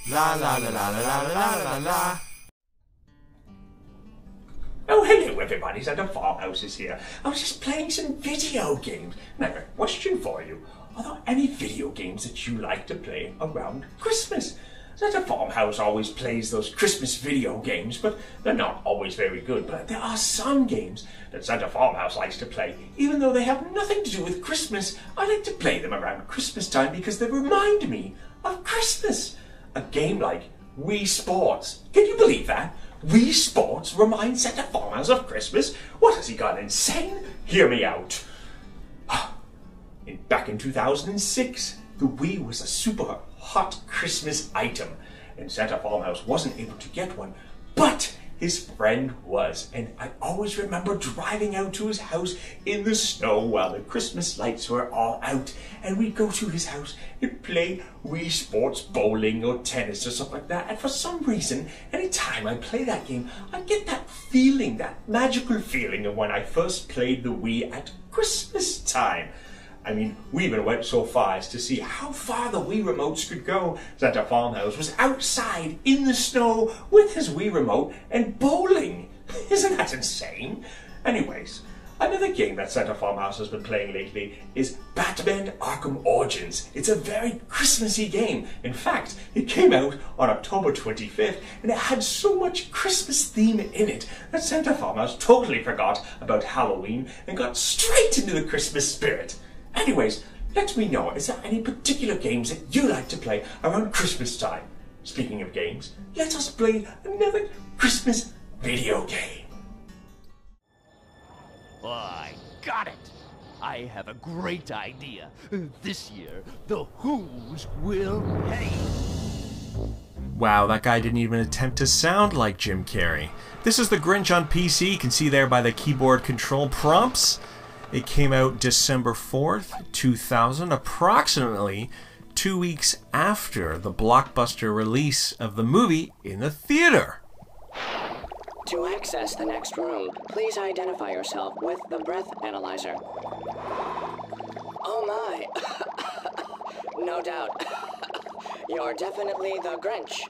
La la la la la la la la. Oh, hello everybody, Santa Farmhouse is here. I was just playing some video games. Now, a question for you. Are there any video games that you like to play around Christmas? Santa Farmhouse always plays those Christmas video games, but they're not always very good. But there are some games that Santa Farmhouse likes to play. Even though they have nothing to do with Christmas, I like to play them around Christmas time because they remind me of Christmas. A game like Wii Sports. Can you believe that? Wii Sports reminds Santa Farmhouse of Christmas? What, has he gone insane? Hear me out. Back in 2006, the Wii was a super hot Christmas item, and Santa Farmhouse wasn't able to get one, but his friend was, and I always remember driving out to his house in the snow while the Christmas lights were all out, and we'd go to his house and play Wii Sports bowling or tennis or something like that, and for some reason, anytime I play that game, I get that feeling, that magical feeling of when I first played the Wii at Christmas time. I mean, we even went so far as to see how far the Wii remotes could go. Santa Farmhouse was outside in the snow with his Wii remote and bowling. Isn't that insane? Anyways, another game that Santa Farmhouse has been playing lately is Batman Arkham Origins. It's a very Christmassy game. In fact, it came out on October 25th and it had so much Christmas theme in it that Santa Farmhouse totally forgot about Halloween and got straight into the Christmas spirit. Anyways, let me know, is there any particular games that you like to play around Christmas time? Speaking of games, let us play another Christmas video game. I got it! I have a great idea. This year, the Who's will pay. Wow, that guy didn't even attempt to sound like Jim Carrey. This is the Grinch on PC. You can see there by the keyboard control prompts. It came out December 4th, 2000, approximately 2 weeks after the blockbuster release of the movie in the theater. To access the next room, please identify yourself with the breath analyzer. Oh my! No doubt. You're definitely the Grinch.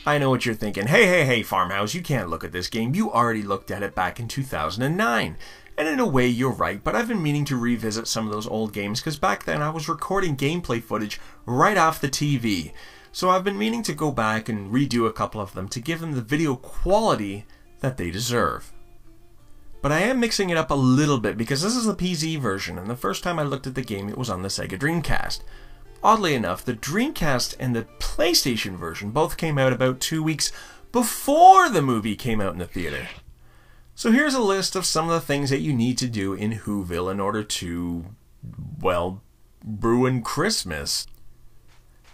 I know what you're thinking. Hey, Farmhouse, you can't look at this game. You already looked at it back in 2009. And in a way, you're right, but I've been meaning to revisit some of those old games because back then I was recording gameplay footage right off the TV. So I've been meaning to go back and redo a couple of them to give them the video quality that they deserve. But I am mixing it up a little bit because this is the PC version, and the first time I looked at the game it was on the Sega Dreamcast. Oddly enough, the Dreamcast and the PlayStation version both came out about 2 weeks before the movie came out in the theater. So here's a list of some of the things that you need to do in Whoville in order to, well, ruin Christmas.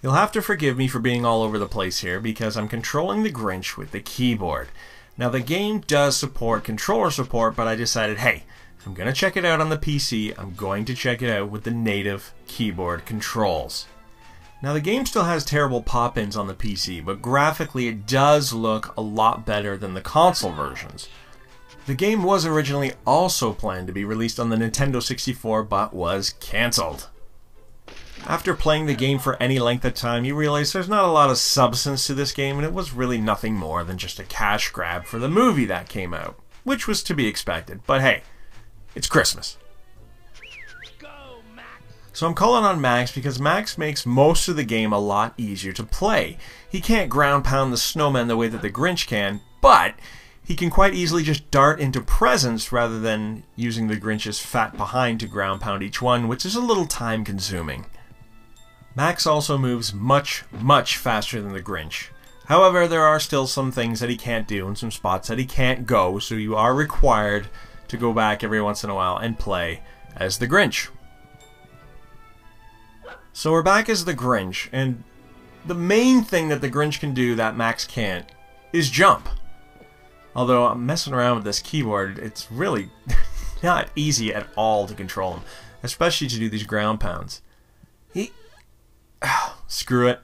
You'll have to forgive me for being all over the place here because I'm controlling the Grinch with the keyboard. Now the game does support controller support, but I decided, hey, I'm going to check it out on the PC. I'm going to check it out with the native keyboard controls. Now the game still has terrible pop-ins on the PC, but graphically it does look a lot better than the console versions. The game was originally also planned to be released on the Nintendo 64, but was cancelled. After playing the game for any length of time, you realize there's not a lot of substance to this game, and it was really nothing more than just a cash grab for the movie that came out, which was to be expected, but hey, it's Christmas. So I'm calling on Max because Max makes most of the game a lot easier to play. He can't ground pound the snowman the way that the Grinch can, but he can quite easily just dart into presents rather than using the Grinch's fat behind to ground pound each one, which is a little time consuming. Max also moves much, much faster than the Grinch. However, there are still some things that he can't do and some spots that he can't go, so you are required to go back every once in a while and play as the Grinch. So we're back as the Grinch, and the main thing that the Grinch can do that Max can't is jump. Although I'm messing around with this keyboard, it's really not easy at all to control him, especially to do these ground pounds. Screw it.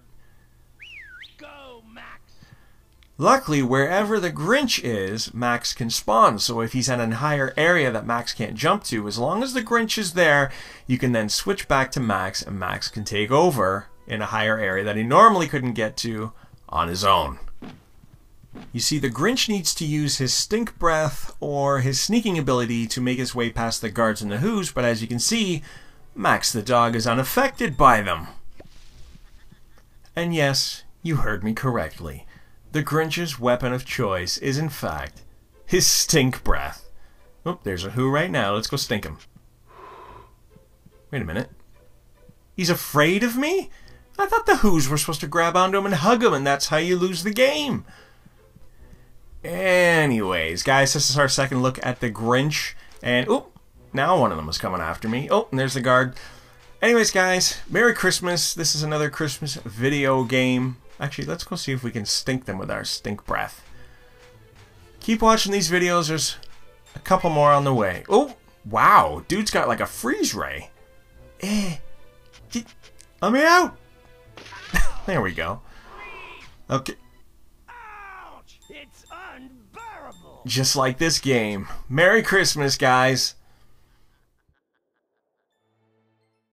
Luckily, wherever the Grinch is, Max can spawn, so if he's in a higher area that Max can't jump to, as long as the Grinch is there, you can then switch back to Max, and Max can take over in a higher area that he normally couldn't get to on his own. You see, the Grinch needs to use his stink breath or his sneaking ability to make his way past the guards and the Who's, but as you can see, Max the dog is unaffected by them. And yes, you heard me correctly. The Grinch's weapon of choice is, in fact, his stink breath. Oh, there's a Who right now. Let's go stink him. Wait a minute. He's afraid of me? I thought the Who's were supposed to grab onto him and hug him, and that's how you lose the game. Anyways, guys, this is our second look at the Grinch. And, oh, now one of them is coming after me. Oh, and there's the guard. Anyways, guys, Merry Christmas. This is another Christmas video game. Actually, let's go see if we can stink them with our stink breath. Keep watching these videos. There's a couple more on the way. Oh, wow. Dude's got like a freeze ray. Let me out. There we go. Okay. Ouch! It's unbearable! Just like this game. Merry Christmas, guys.